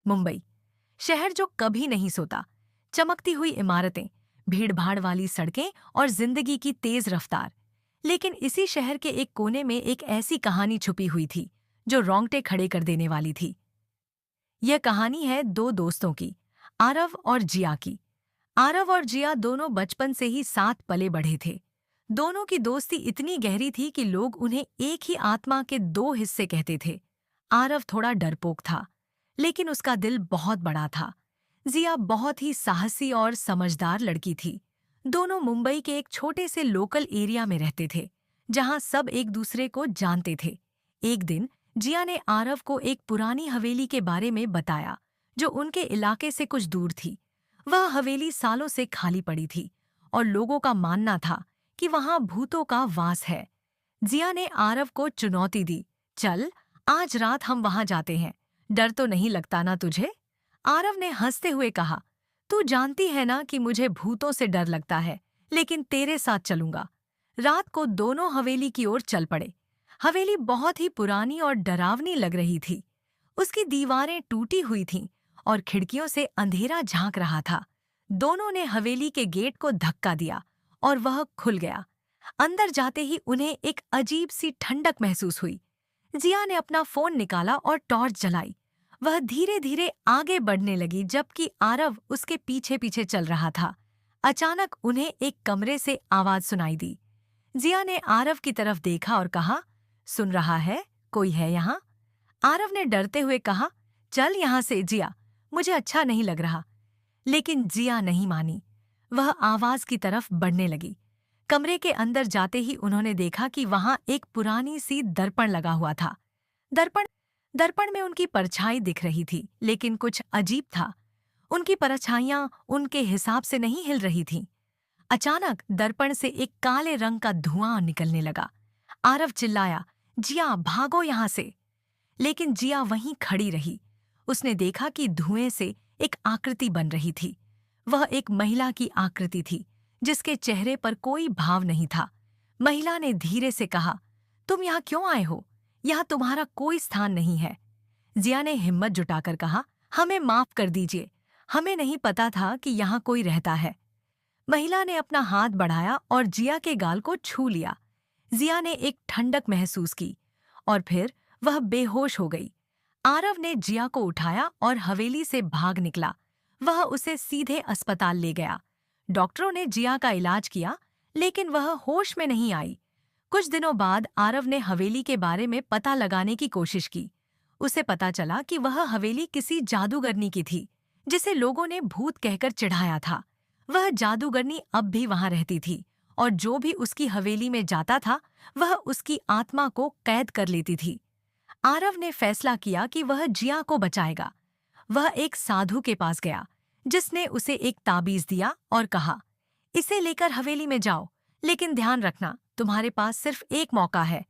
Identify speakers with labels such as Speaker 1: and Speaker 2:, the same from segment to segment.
Speaker 1: मुंबई, शहर जो कभी नहीं सोता। चमकती हुई इमारतें, भीड़-भाड़ वाली सड़कें और जिंदगी की तेज रफ्तार। लेकिन इसी शहर के एक कोने में एक ऐसी कहानी छुपी हुई थी, जो रोंगटे खड़े कर देने वाली थी। यह कहानी है दो दोस्तों की, आरव और जिया की। आरव और जिया दोनों बचपन से ही साथ पले बढ़े थे। दोनों की दोस्ती इतनी गहरी थी कि लोग उन्हें एक ही आत्मा के दो हिस्से कहते थे। आरव थोड़ा डरपोक था, लेकिन उसका दिल बहुत बड़ा था। जिया बहुत ही साहसी और समझदार लड़की थी। दोनों मुंबई के एक छोटे से लोकल एरिया में रहते थे, जहां सब एक दूसरे को जानते थे। एक दिन जिया ने आरव को एक पुरानी हवेली के बारे में बताया, जो उनके इलाके से कुछ दूर थी। वह हवेली सालों से खाली पड़ी थी और लोगों का मानना था कि वहां भूतों का वास है। जिया ने आरव को चुनौती दी, चल आज रात हम वहां जाते हैं, डर तो नहीं लगता ना तुझे? आरव ने हंसते हुए कहा, तू जानती है ना कि मुझे भूतों से डर लगता है, लेकिन तेरे साथ चलूंगा। रात को दोनों हवेली की ओर चल पड़े। हवेली बहुत ही पुरानी और डरावनी लग रही थी। उसकी दीवारें टूटी हुई थीं और खिड़कियों से अंधेरा झांक रहा था। दोनों ने हवेली के गेट को धक्का दिया और वह खुल गया। अंदर जाते ही उन्हें एक अजीब सी ठंडक महसूस हुई। जिया ने अपना फोन निकाला और टॉर्च जलाई। वह धीरे धीरे आगे बढ़ने लगी, जबकि आरव उसके पीछे पीछे चल रहा था। अचानक उन्हें एक कमरे से आवाज सुनाई दी। जिया ने आरव की तरफ देखा और कहा, सुन रहा है, कोई है यहाँ? आरव ने डरते हुए कहा, चल यहाँ से जिया, मुझे अच्छा नहीं लग रहा। लेकिन जिया नहीं मानी। वह आवाज की तरफ बढ़ने लगी। कमरे के अंदर जाते ही उन्होंने देखा कि वहां एक पुरानी सी दर्पण लगा हुआ था। दर्पण दर्पण में उनकी परछाई दिख रही थी, लेकिन कुछ अजीब था। उनकी परछाइयां उनके हिसाब से नहीं हिल रही थीं। अचानक दर्पण से एक काले रंग का धुआं निकलने लगा। आरव चिल्लाया, जिया भागो यहाँ से। लेकिन जिया वहीं खड़ी रही। उसने देखा कि धुएं से एक आकृति बन रही थी। वह एक महिला की आकृति थी, जिसके चेहरे पर कोई भाव नहीं था। महिला ने धीरे से कहा, तुम यहाँ क्यों आए हो? यहाँ तुम्हारा कोई स्थान नहीं है। जिया ने हिम्मत जुटाकर कहा, हमें माफ कर दीजिए, हमें नहीं पता था कि यहाँ कोई रहता है। महिला ने अपना हाथ बढ़ाया और जिया के गाल को छू लिया। जिया ने एक ठंडक महसूस की और फिर वह बेहोश हो गई। आरव ने जिया को उठाया और हवेली से भाग निकला। वह उसे सीधे अस्पताल ले गया। डॉक्टरों ने जिया का इलाज किया, लेकिन वह होश में नहीं आई। कुछ दिनों बाद आरव ने हवेली के बारे में पता लगाने की कोशिश की। उसे पता चला कि वह हवेली किसी जादूगरनी की थी, जिसे लोगों ने भूत कहकर चिढ़ाया था। वह जादूगरनी अब भी वहां रहती थी और जो भी उसकी हवेली में जाता था, वह उसकी आत्मा को कैद कर लेती थी। आरव ने फैसला किया कि वह जिया को बचाएगा। वह एक साधु के पास गया, जिसने उसे एक ताबीज दिया और कहा, इसे लेकर हवेली में जाओ, लेकिन ध्यान रखना, तुम्हारे पास सिर्फ एक मौका है।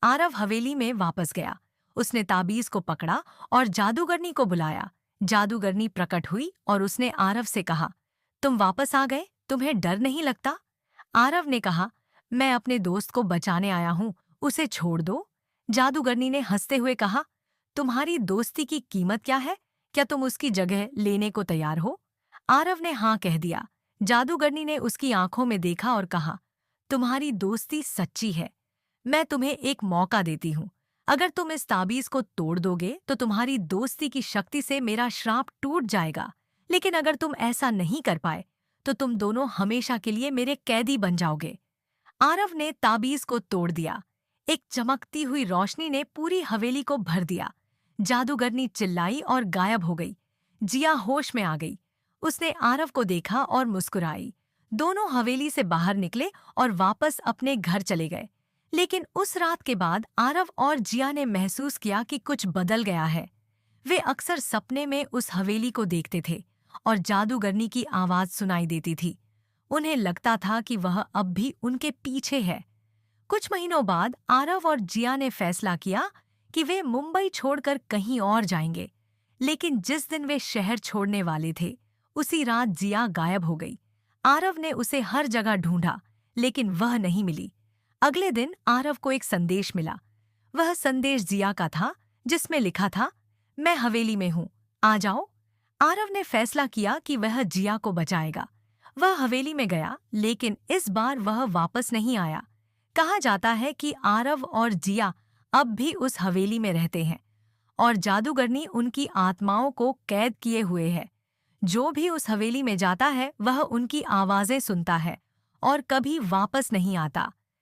Speaker 1: आरव हवेली में वापस गया। उसने ताबीज को पकड़ा और जादूगरनी को बुलाया। जादूगरनी प्रकट हुई और उसने आरव से कहा, तुम वापस आ गए, तुम्हें डर नहीं लगता? आरव ने कहा, मैं अपने दोस्त को बचाने आया हूँ, उसे छोड़ दो। जादूगरनी ने हंसते हुए कहा, तुम्हारी दोस्ती की कीमत क्या है? क्या तुम उसकी जगह लेने को तैयार हो? आरव ने हाँ कह दिया। जादूगरनी ने उसकी आंखों में देखा और कहा, तुम्हारी दोस्ती सच्ची है। मैं तुम्हें एक मौका देती हूँ। अगर तुम इस ताबीज को तोड़ दोगे तो तुम्हारी दोस्ती की शक्ति से मेरा श्राप टूट जाएगा। लेकिन अगर तुम ऐसा नहीं कर पाए तो तुम दोनों हमेशा के लिए मेरे कैदी बन जाओगे। आरव ने ताबीज को तोड़ दिया। एक चमकती हुई रोशनी ने पूरी हवेली को भर दिया। जादूगरनी चिल्लाई और गायब हो गई। जिया होश में आ गई। उसने आरव को देखा और मुस्कुराई। दोनों हवेली से बाहर निकले और वापस अपने घर चले गए। लेकिन उस रात के बाद आरव और जिया ने महसूस किया कि कुछ बदल गया है। वे अक्सर सपने में उस हवेली को देखते थे और जादूगरनी की आवाज सुनाई देती थी। उन्हें लगता था कि वह अब भी उनके पीछे है। कुछ महीनों बाद आरव और जिया ने फैसला किया कि वे मुंबई छोड़कर कहीं और जाएंगे। लेकिन जिस दिन वे शहर छोड़ने वाले थे, उसी रात जिया गायब हो गई। आरव ने उसे हर जगह ढूंढा, लेकिन वह नहीं मिली। अगले दिन आरव को एक संदेश मिला। वह संदेश जिया का था, जिसमें लिखा था, मैं हवेली में हूँ, आ जाओ। आरव ने फैसला किया कि वह जिया को बचाएगा। वह हवेली में गया, लेकिन इस बार वह वापस नहीं आया। कहा जाता है कि आरव और जिया अब भी उस हवेली में रहते हैं और जादूगरनी उनकी आत्माओं को कैद किए हुए है। जो भी उस हवेली में जाता है वह उनकी आवाजें सुनता है और कभी वापस नहीं आता।